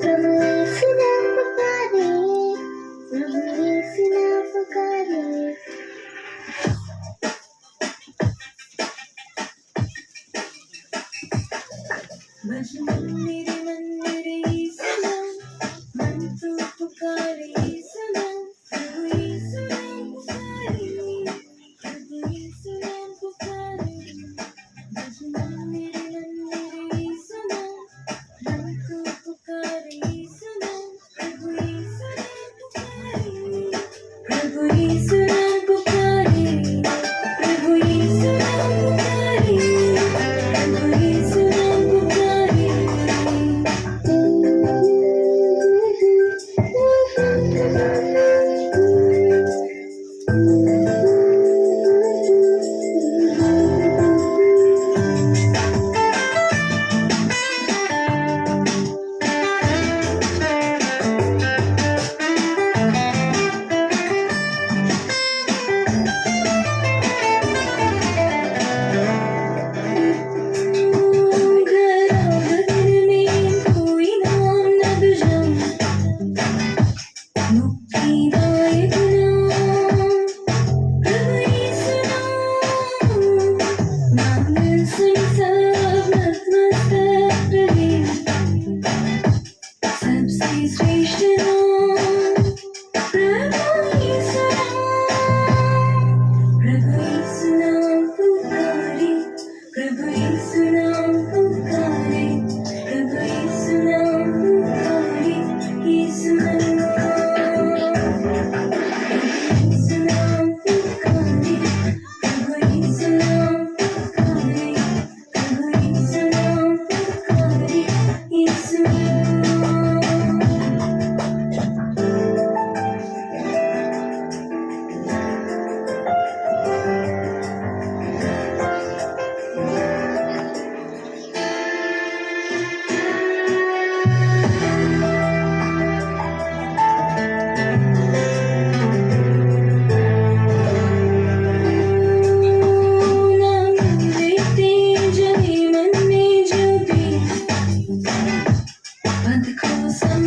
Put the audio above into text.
प्रभु यीशु नाम पुकारे, प्रभु यीशु नाम पुकारे। मंदिर मंदिर यीशु नाम, मन तो पुकारे यीशु नाम, प्रभु यीशु नाम पुकारे, प्रभु यीशु नाम पुकारे। मंदिर मंदिर यीशु नाम, मन तो पुकारे यीशु नाम, प्रभु यीशु नाम पुकारे, प्रभु यीशु नाम पुकारे, प्रभु यीशु नाम पुकारे, प्रभु यीशु नाम पुकारे। But the cool sun